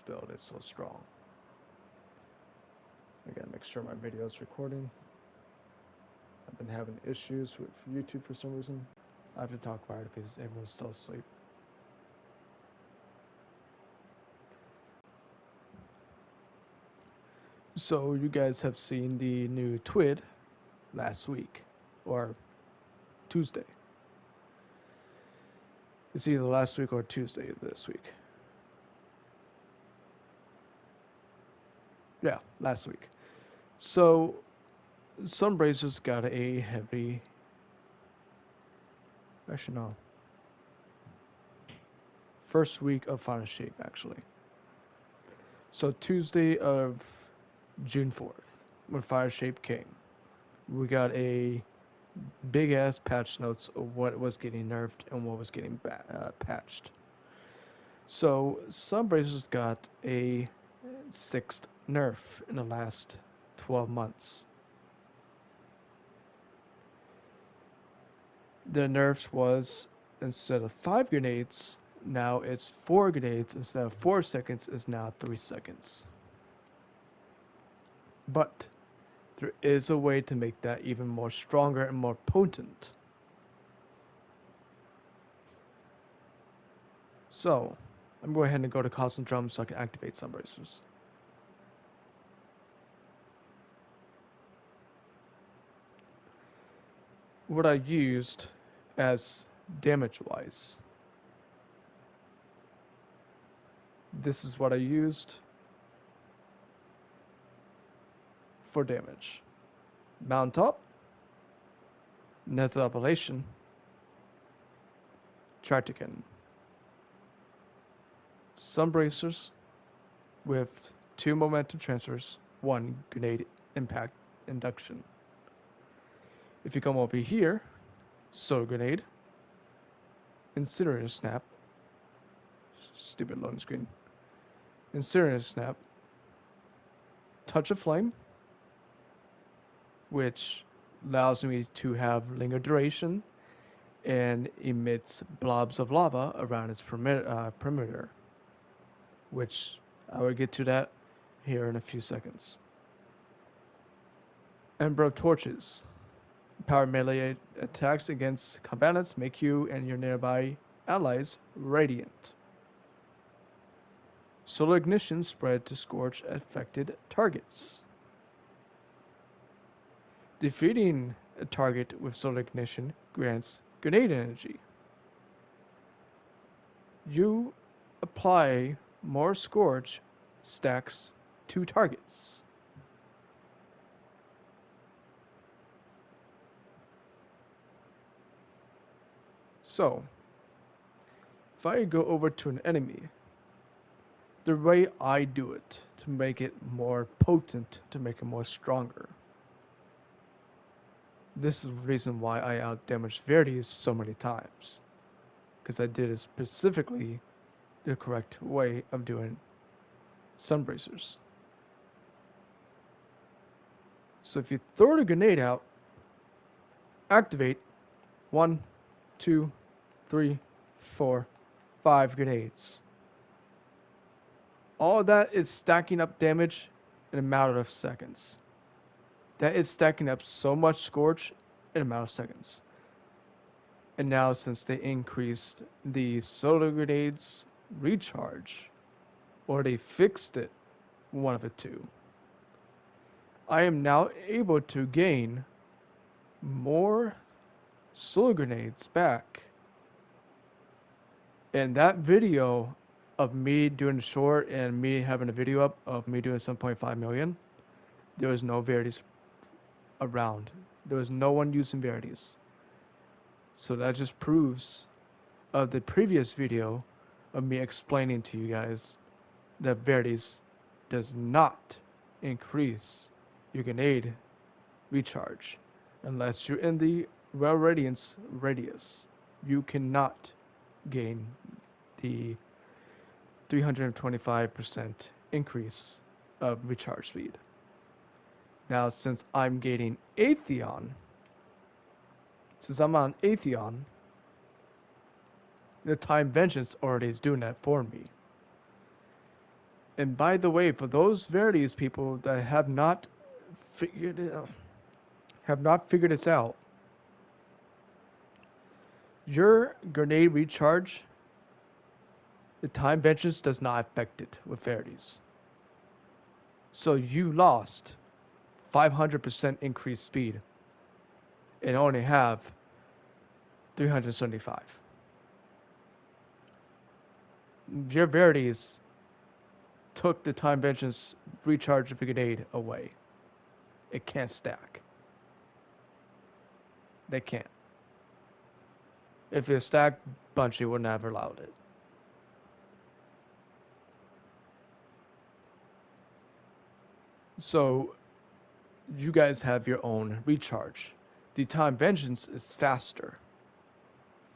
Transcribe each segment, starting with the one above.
build is so strong. I gotta make sure my video is recording. I've been having issues with YouTube for some reason. I have to talk quiet because everyone's still asleep. So you guys have seen the new TWID last week, or Tuesday. It's either last week or Tuesday this week. Yeah, last week. So sunbracers got a heavy. Actually, no. First week of Final Shape, actually. So Tuesday of June 4th, when Fire Shape came, we got a big ass patch notes of what was getting nerfed and what was getting patched. So Sunbracers got a sixth nerf in the last 12 months. The nerfs was, instead of 5 grenades, now it's 4 grenades. Instead of 4 seconds, it's now 3 seconds. But there is a way to make that even more stronger and more potent. So, I'm going ahead and go to Cosmic Drum so I can activate Sunbracers. What I used as damage-wise. This is what I used for damage. Mount up, Nether Appellation, Tractor Cannon. Sunbracers with 2 momentum transfers, 1 grenade impact induction. If you come over here, Solar Grenade, Incinerator Snap, stupid loading screen, Incinerator Snap, Touch of Flame, which allows me to have linger duration and emits blobs of lava around its perimeter, which I will get to that here in a few seconds. Ember of Torches. Power melee attacks against combatants make you and your nearby allies radiant. Solar Ignition spread to scorch affected targets. Defeating a target with Solar Ignition grants grenade energy. You apply more scorch stacks to targets. So, if I go over to an enemy, the way I do it to make it more potent, to make it more stronger. This is the reason why I outdamaged Verdes so many times. Because I did it specifically the correct way of doing Sunbracers. So if you throw the grenade out, activate 1, 2, 3, 4, 5 grenades. All of that is stacking up damage in a matter of seconds. That is stacking up so much scorch in a matter of seconds. And now since they increased the solar grenades recharge, or they fixed it, one of the two, I am now able to gain more solar grenades back. And that video of me doing the short and me having a video up of me doing 7.5 million, there was no Verdes around. There was no one using Verdes. So that just proves of the previous video of me explaining to you guys that Verdes does not increase your grenade recharge unless you're in the Well Radiance radius. You cannot gain the 325% increase of recharge speed. Now, since I'm gaining Atheon, since I'm on Atheon, the Time Vengeance already is doing that for me. And by the way, for those Verities people that figured it out, have not figured this out, your grenade recharge, the time vengeance does not affect it with Verities. So you lost 500% increased speed and only have 375. Your Verities took the time vengeance recharge of the grenade away. It can't stack. They can't. If it stacked, Bungie would never allowed it. So you guys have your own recharge. The time vengeance is faster.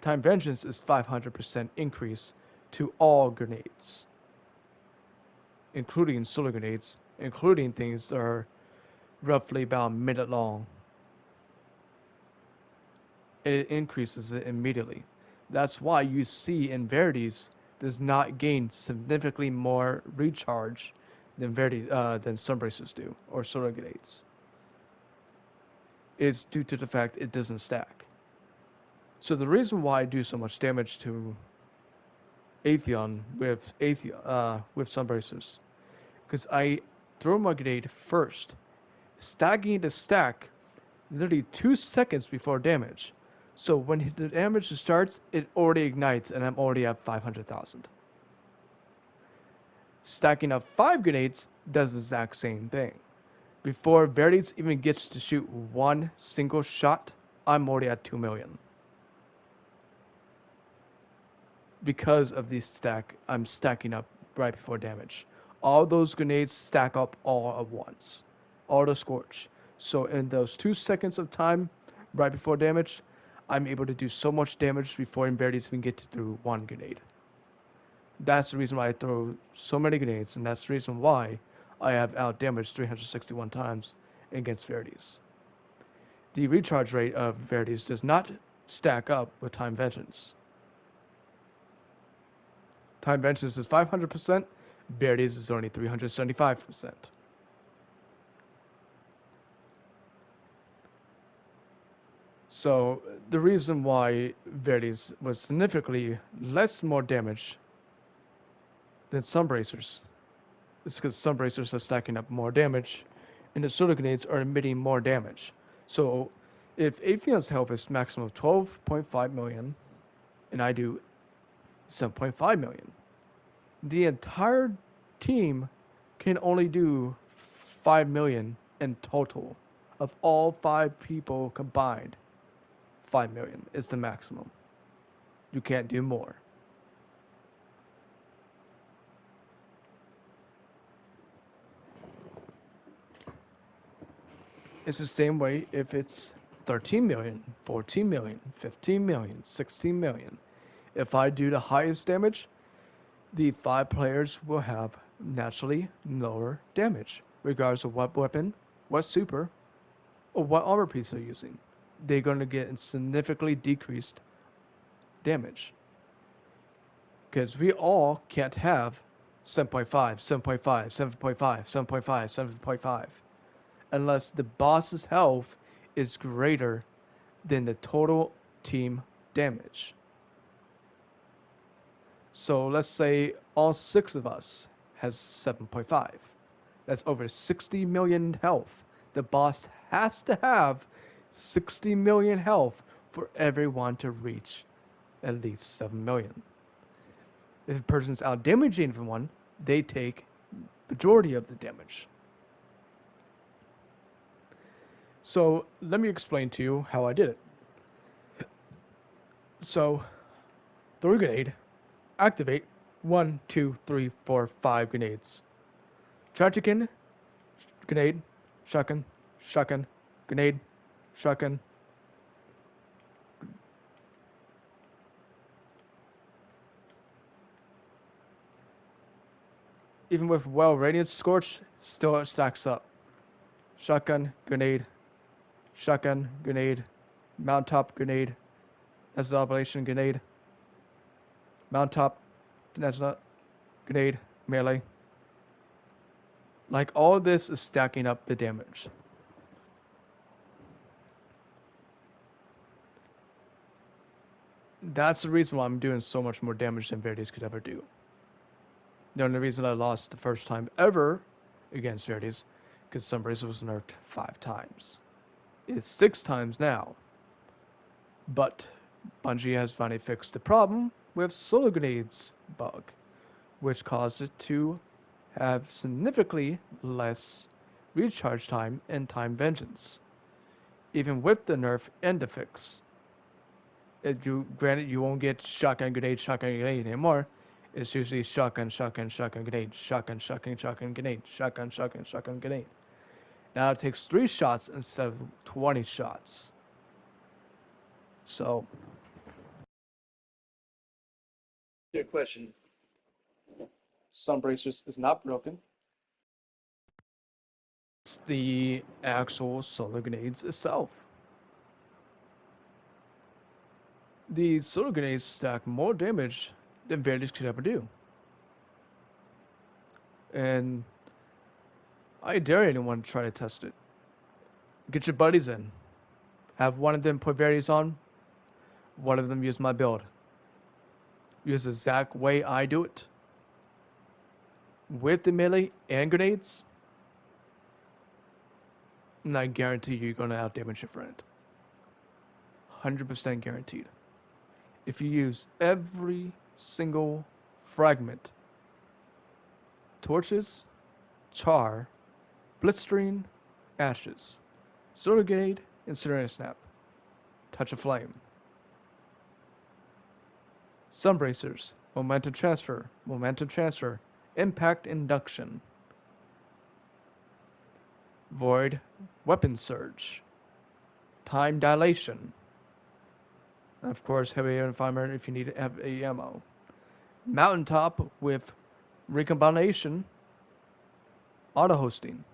Time vengeance is 500% increase to all grenades, including solar grenades, including things that are roughly about a minute long. It increases it immediately. That's why you see in Verities does not gain significantly more recharge than sunbracers do or solar grenades. It's due to the fact it doesn't stack. So the reason why I do so much damage to Atheon with sunbracers, because I throw my grenade first, stacking the stack literally 2 seconds before damage. So when the damage starts, it already ignites and I'm already at 500,000. Stacking up 5 grenades does the exact same thing. Before Verities even gets to shoot one single shot, I'm already at 2 million. Because of the stack, I'm stacking up right before damage. All those grenades stack up all at once. All the scorch. So in those 2 seconds of time right before damage, I'm able to do so much damage before Verities even get through one grenade. That's the reason why I throw so many grenades, and that's the reason why I have out-damaged 361 times against Verities. The recharge rate of Verities does not stack up with Time Vengeance. Time Vengeance is 500%, Verities is only 375%. So the reason why Verities was significantly more damage than sunbracers is because sunbracers are stacking up more damage, and the solar grenades are emitting more damage. So if Atheon's health is maximum of 12.5 million, and I do 7.5 million, the entire team can only do 5 million in total. Of all 5 people combined, 5 million is the maximum. You can't do more. It's the same way if it's 13 million, 14 million, 15 million, 16 million. If I do the highest damage, the 5 players will have naturally lower damage, regardless of what weapon, what super, or what armor piece they're using. They're going to get significantly decreased damage. Because we all can't have 7.5, 7.5, 7.5, 7.5, 7.5, unless the boss's health is greater than the total team damage. So let's say all 6 of us has 7.5. That's over 60 million health. The boss has to have 60 million health for everyone to reach at least 7 million. If a person's out damaging everyone, they take majority of the damage. So let me explain to you how I did it. So throw a grenade, activate 1, 2, 3, 4, 5 grenades. Tragican, grenade, shotgun, shotgun, grenade, shotgun. Even with well radiant scorch, still it stacks up. Shotgun, grenade, shotgun, grenade, mount top grenade, that's the operation grenade, mount top, that's not grenade, melee, Like all this is stacking up the damage. That's the reason why I'm doing so much more damage than Verities could ever do. The only reason I lost the first time ever against Verities, because Sunbracer was nerfed 5 times. It's 6 times now. But Bungie has finally fixed the problem with solar grenades bug, which caused it to have significantly less recharge time and time vengeance, even with the nerf and the fix. Granted, you won't get shotgun grenade anymore. It's usually shotgun grenade, shotgun grenade, shotgun grenade. Now it takes 3 shots instead of 20 shots. So, your question. Sunbracers is not broken. It's the actual solar grenades itself. The solar grenades stack more damage than Verities could ever do. And I dare anyone to try to test it. Get your buddies in. Have one of them put Verities on, one of them use my build. Use the exact way I do it. With the melee and grenades, and I guarantee you're going to outdamage your friend. 100% guaranteed. If you use every single fragment, torches, char, blitzstream, ashes, solar grenade, incendiary snap, touch of flame, sunbracers, momentum transfer, impact induction, void weapon surge, time dilation, and of course heavy environment if you need heavy ammo, mountaintop with recombination, auto hosting.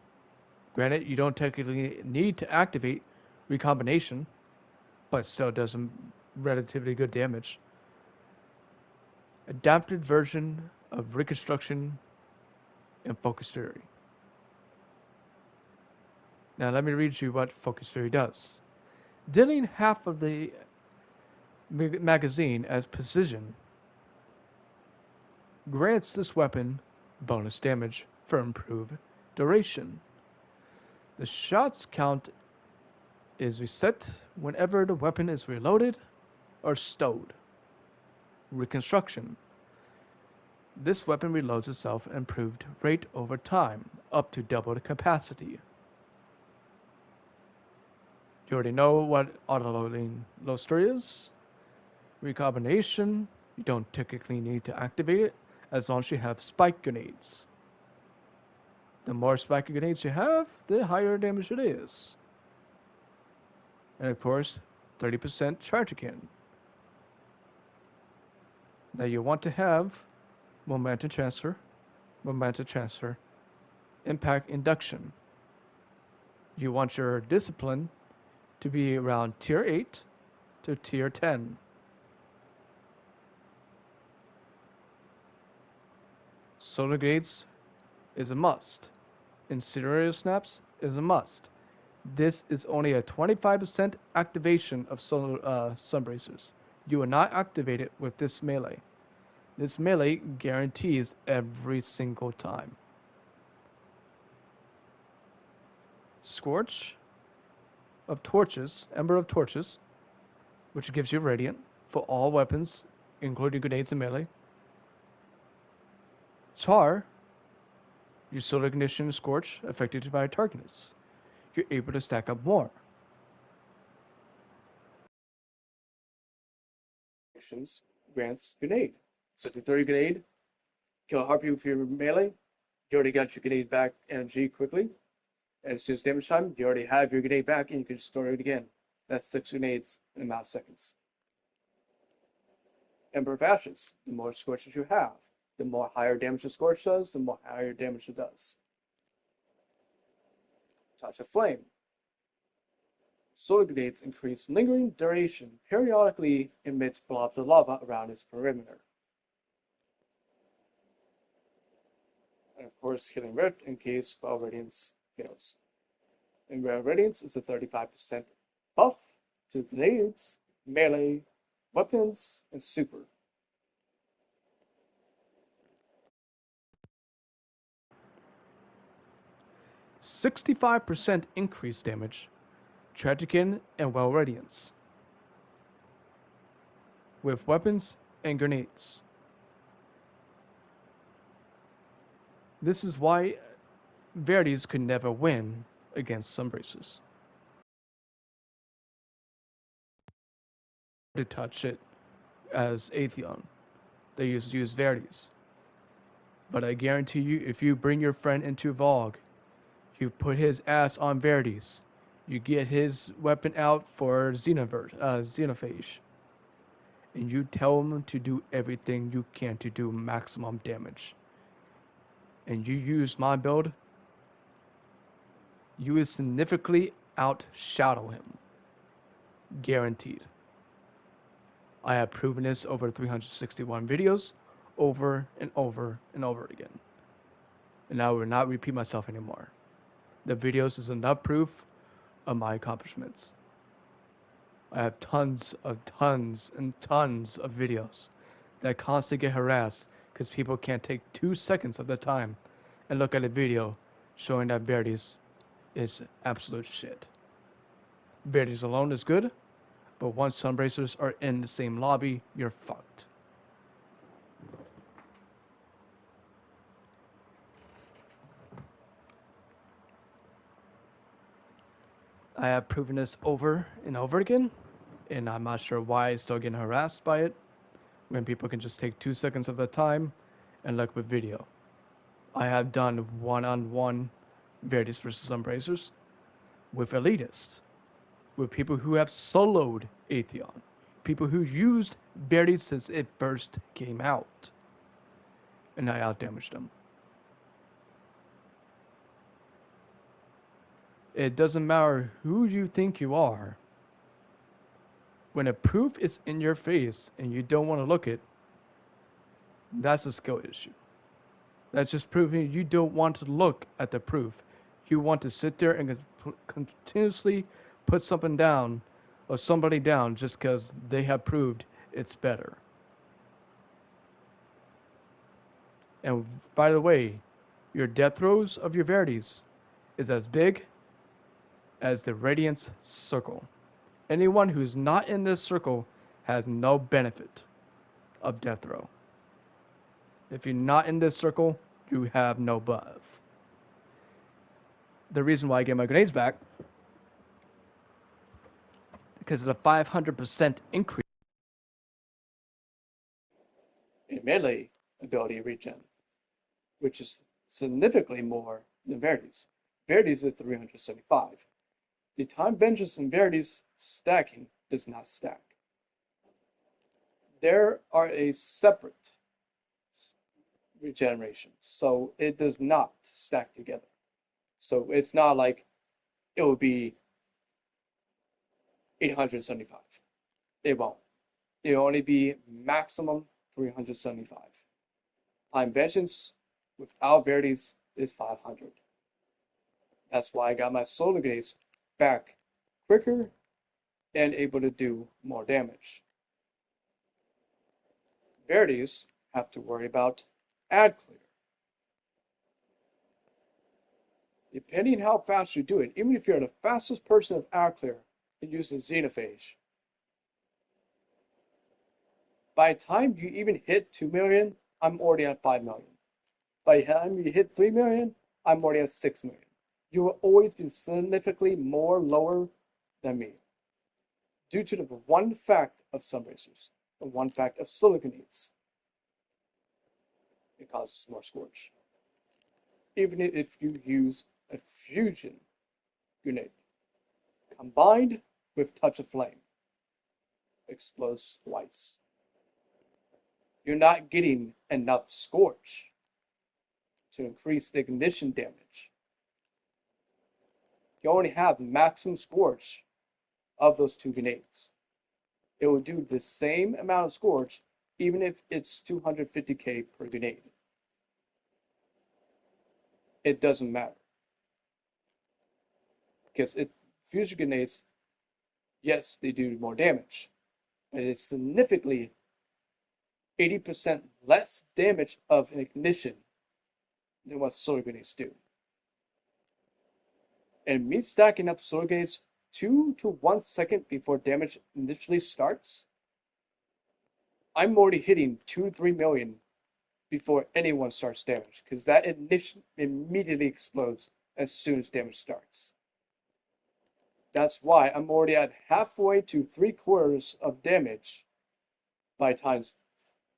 Granted, you don't technically need to activate recombination, but still does some relatively good damage. Adapted version of reconstruction and focus theory. Now let me read you what focus theory does. Dealing half of the magazine as precision grants this weapon bonus damage for improved duration. The shots count is reset whenever the weapon is reloaded or stowed. Reconstruction. This weapon reloads itself at improved rate over time, up to double the capacity. You already know what auto-loading low story is. Recombination, you don't technically need to activate it as long as you have spike grenades. The more spike grenades you have, the higher damage it is. And of course, 30% charge again. Now you want to have momentum transfer, impact induction. You want your discipline to be around tier 8 to tier 10. Solar grenades is a must. Incendiary snaps is a must. This is only a 25% activation of solar sunbracers. You will not activate it with this melee. This melee guarantees every single time. Scorch of torches, Ember of Torches, which gives you radiant for all weapons, including grenades and melee. Char, your solar ignition scorch affected by targets. You're able to stack up more. Grants grenade. So if you throw your grenade, kill a harpy with your melee, you already got your grenade back energy quickly. And as soon as damage time, you already have your grenade back and you can just store it again. That's 6 grenades in a amount of seconds. Ember of Ashes. The more scorches you have, the more higher damage the scorch does, the more higher damage it does. Touch of Flame. Solar grenades increase lingering duration, periodically emits blobs of lava around its perimeter. And of course killing Rift in case Well Radiance fails. And Well Radiance is a 35% buff to grenades, melee, weapons, and super. 65% increased damage, Tragican and Well Radiance, with weapons and grenades. This is why Verities could never win against sunbracers. To touch it as Atheon, they used to use Verities. But I guarantee you, if you bring your friend into Vogue, you put his ass on Verities, you get his weapon out for Xenophage, and you tell him to do everything you can to do maximum damage. And you use my build, you will significantly outshadow him. Guaranteed. I have proven this over 361 videos, over and over and over again. And I will not repeat myself anymore. The videos is enough proof of my accomplishments. I have tons and tons of videos that constantly get harassed because people can't take 2 seconds of their time and look at a video showing that Verities is absolute shit. Verities alone is good, but once sunbracers are in the same lobby, you're fucked. I have proven this over and over again, and I'm not sure why I'm still getting harassed by it when people can just take 2 seconds of their time and look with video. I have done one-on-one Verities versus sunbracers with elitists, with people who have soloed Atheon, people who used Verities since it first came out, and I outdamaged them. It doesn't matter who you think you are. When a proof is in your face and you don't want to look it, that's a skill issue. That's just proving you don't want to look at the proof. You want to sit there and continuously put something down or somebody down just because they have proved it's better. And by the way, your death throws of your Verities is as big as the Radiance circle. Anyone who's not in this circle has no benefit of death throw. If you're not in this circle, you have no buff. The reason why I get my grenades back, because of the 500% increase in melee ability regen, which is significantly more than Verities. Verities is 375. The time vengeance and Verities stacking does not stack. There are a separate regeneration, so it does not stack together. So it's not like it would be 875. It won't. It'll only be maximum 375. Time vengeance without Verities is 500. That's why I got my solar grenades back quicker and able to do more damage. Verities have to worry about ad clear. Depending how fast you do it, even if you're the fastest person of ad clear and using Xenophage, by the time you even hit 2 million, I'm already at 5 million. By the time you hit 3 million, I'm already at 6 million. You will always be significantly more lower than me, due to the one fact of sunbracers, the one fact of solar grenades. It causes more scorch. Even if you use a fusion grenade, combined with touch of flame, explodes twice. You're not getting enough scorch to increase the ignition damage. You only have maximum scorch of those 2 grenades. It will do the same amount of scorch even if it's 250k per grenade. it doesn't matter. Because fusion grenades, yes, they do more damage, but it's significantly 80% less damage of an ignition than what solar grenades do. And me stacking up solar grenades 2 to 1 second before damage initially starts, I'm already hitting 2-3 million before anyone starts damage, because that ignition immediately explodes as soon as damage starts. That's why I'm already at halfway to 3/4 of damage by the time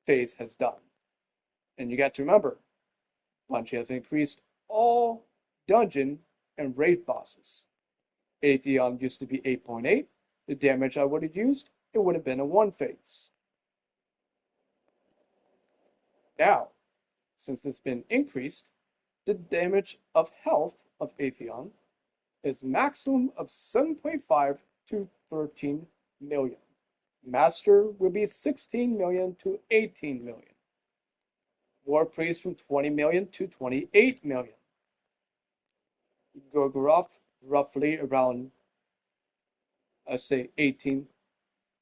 phase has done. And you got to remember, Bungie has increased all dungeon and raid bosses. Atheon used to be 8.8. The damage I would have used, it would have been a 1 phase. Now, since it's been increased, the damage of health of Atheon is maximum of 7.5 to 13 million. Master will be 16 million to 18 million. War Priest from 20 million to 28 million. Gorgoroth roughly around, let's say 18,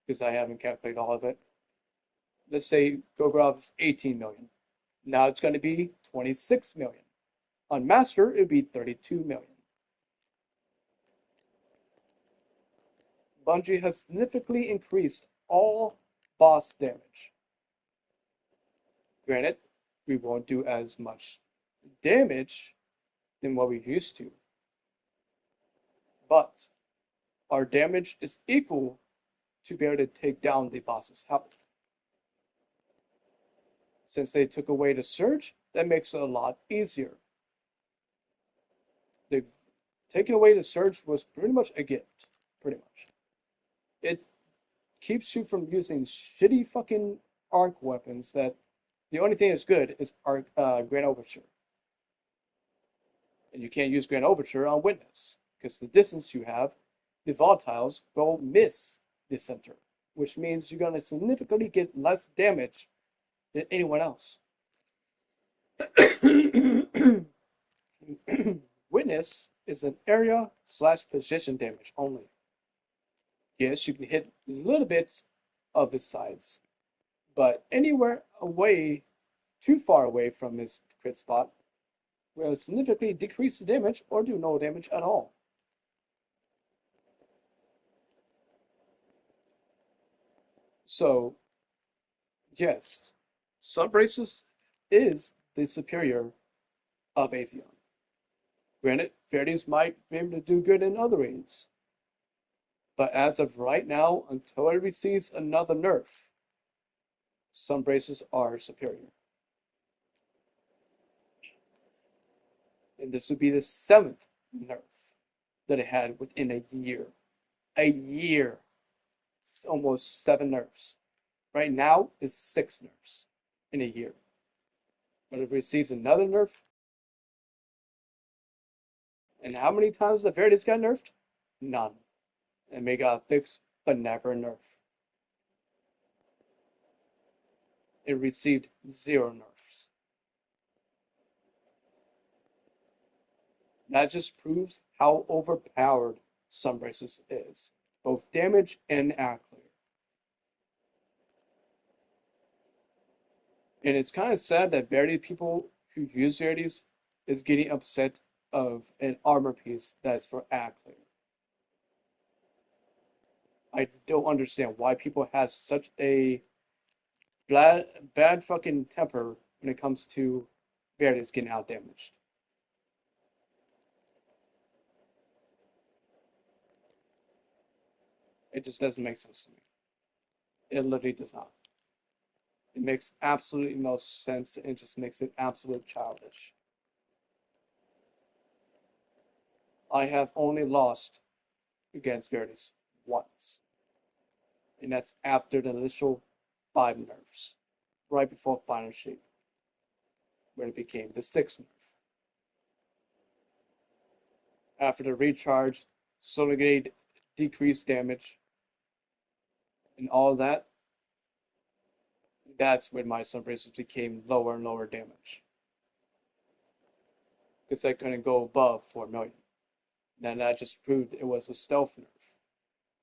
because I haven't calculated all of it. Let's say Gorgoroth is 18 million. Now it's going to be 26 million. On Master, it would be 32 million. Bungie has significantly increased all boss damage. Granted, we won't do as much damage than what we used to, but our damage is equal to be able to take down the boss's health. Since they took away the surge, that makes it a lot easier. They taking away the surge was pretty much a gift, pretty much. It keeps you from using shitty fucking arc weapons that the only thing that's good is Grand Overture. And you can't use Grand Overture on Witness, because the distance you have, the volatiles will miss the center, which means you're going to significantly get less damage than anyone else. Witness is an area/position damage only. Yes, you can hit little bits of his sides, but anywhere away, too far away from his crit spot, will significantly decrease the damage or do no damage at all. So, yes, sunbracers is the superior of Atheon. Granted, Fairies might be able to do good in other raids, but as of right now, until it receives another nerf, sunbracers are superior. And this would be the 7th nerf that it had within a year. A year. It's almost 7 nerfs. Right now is 6 nerfs in a year. But it receives another nerf. And how many times the Veritas got nerfed? None. And may got fixed, but never a nerf. It received 0 nerfs. That just proves how overpowered Sunbracers is, both damage and accuracy. And it's kind of sad that Verity people who use Verities is getting upset of an armor piece that's for accuracy. I don't understand why people have such a bad fucking temper when it comes to Verities getting out damaged. It just doesn't make sense to me. It literally does not. It makes absolutely no sense. It just makes it absolute childish. I have only lost against Veritas once, and that's after the initial 5 nerfs, right before Final Shape, when it became the 6th nerf. After the recharge, Solar Grenade decreased damage, and all that, that's when my Sunbracers became lower and lower damage. because I couldn't go above 4 million. Then that just proved it was a stealth nerf,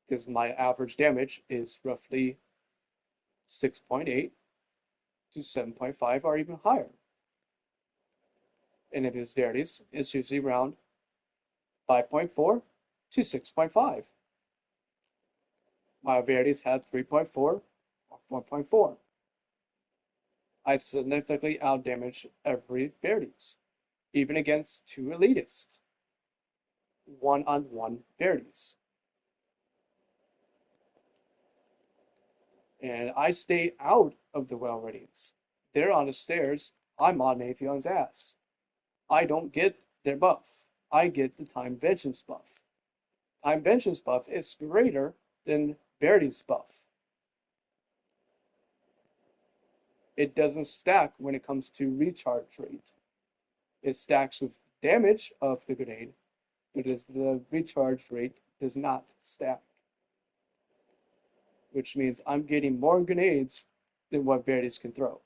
because my average damage is roughly 6.8 to 7.5 or even higher. And if it's Verities, it's usually around 5.4 to 6.5. My Verities had 3.4 or 4.4. I significantly outdamaged every Verities, even against two elitists, one-on-one Verities. And I stay out of the well radiance. They're on the stairs, I'm on Atheon's ass. I don't get their buff. I get the time vengeance buff. Time vengeance buff is greater than Verity's buff. It doesn't stack when it comes to recharge rate. It stacks with damage of the grenade, but the recharge rate does not stack. Which means I'm getting more grenades than what Verities can throw.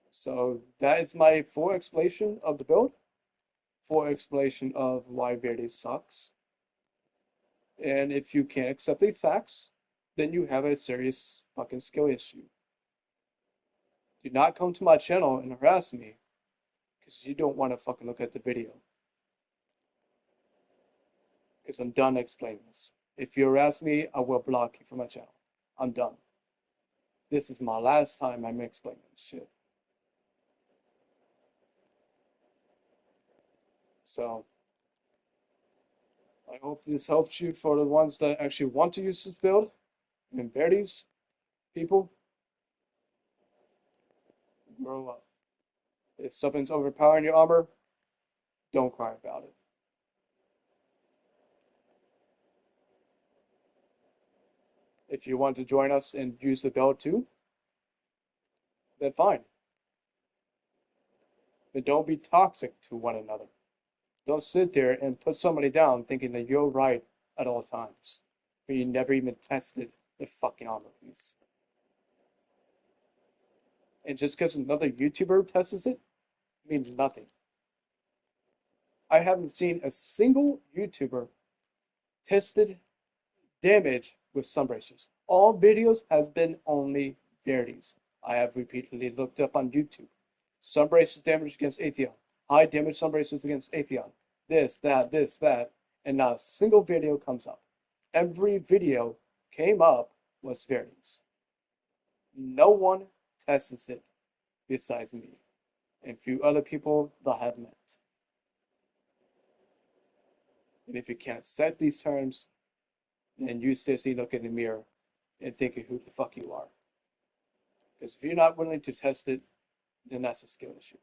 So that is my full explanation of the build, full explanation of why Verity sucks. And if you can't accept these facts, then you have a serious fucking skill issue. Do not come to my channel and harass me, because you don't want to fucking look at the video. Because I'm done explaining this. If you harass me, I will block you from my channel. I'm done. This is my last time I'm explaining this shit. So, I hope this helps you for the ones that actually want to use this build. And Verities, people, grow up. If something's overpowering your armor, don't cry about it. If you want to join us and use the build too, then fine. But don't be toxic to one another. Don't sit there and put somebody down thinking that you're right at all times, when you never even tested the fucking armor piece. And just because another YouTuber tests it means nothing. I haven't seen a single YouTuber tested damage with sunbracers. All videos has been only Verities. I have repeatedly looked up on YouTube. Sunbracers damage against Atheon. High damage sunbracers against Atheon. This, that, and not a single video comes up. Every video came up was Verities. No one tests it besides me and a few other people that I have met. And if you can't set these terms, then you seriously look in the mirror and think of who the fuck you are. Because if you're not willing to test it, then that's a skill issue.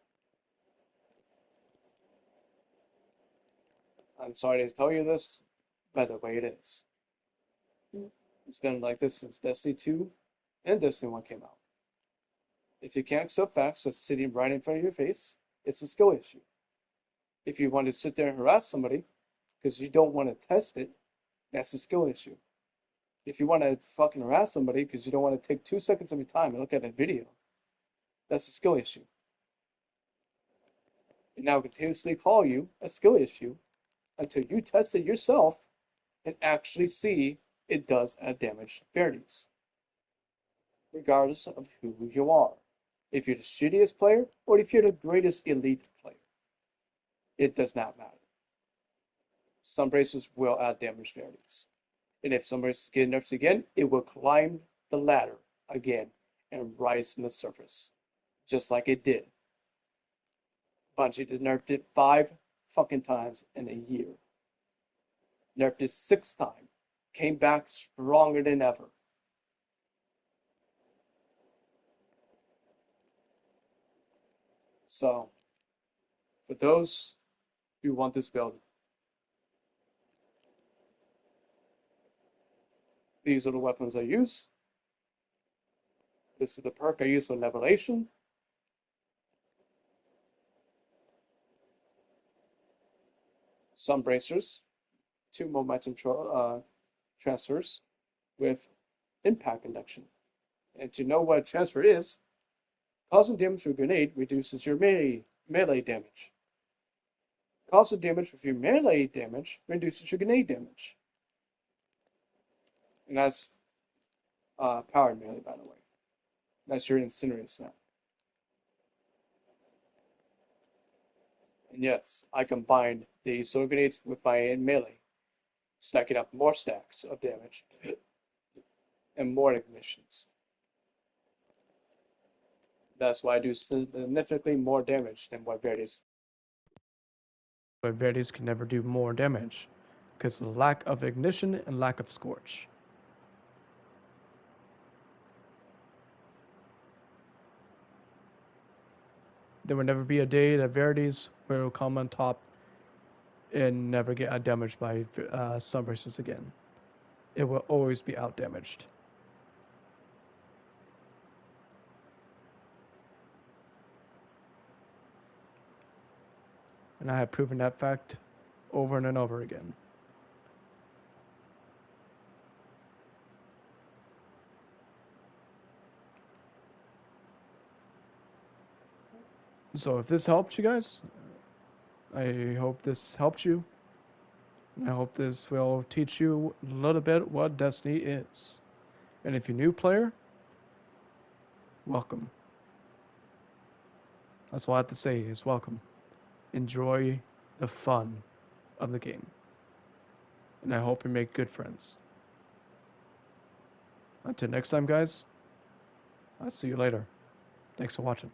I'm sorry to tell you this, by the way it is. It's been like this since Destiny 2 and Destiny 1 came out. If you can't accept facts that's sitting right in front of your face, it's a skill issue. If you want to sit there and harass somebody because you don't want to test it, that's a skill issue. If you want to fucking harass somebody because you don't want to take 2 seconds of your time and look at that video, that's a skill issue. And now continuously call you a skill issue until you test it yourself and actually see it does add damage to Verities, regardless of who you are. If you're the shittiest player or if you're the greatest elite player, it does not matter. Sunbracers will add damage to Verities. And if Sunbracers get nerfed again, it will climb the ladder again and rise from the surface, just like it did. Bungie did nerfed it 5 fucking times in a year. Nerfed it 6th time. Came back stronger than ever. So, for those who want this build, these are the weapons I use. This is the perk I use for Revelation. Sunbracers, 2 momentum transfers with impact induction. And to know what a transfer is, Causing damage with a grenade reduces your melee damage. Causing damage with your melee damage reduces your grenade damage. And that's powered melee, by the way. That's your incinerate snap. And yes, I combined the solar grenades with my melee, stacking up more stacks of damage and more ignitions. That's why I do significantly more damage than what Verities. But Verities can never do more damage because of lack of ignition and lack of scorch. There will never be a day that Verities will come on top and never get outdamaged by sunbracers again. It will always be outdamaged. And I have proven that fact over and over again. So if this helps you guys, I hope this helped you. And I hope this will teach you a little bit what Destiny is. And if you're a new player, welcome. That's all I have to say is welcome. Enjoy the fun of the game. And I hope you make good friends. Until next time, guys, I'll see you later. Thanks for watching.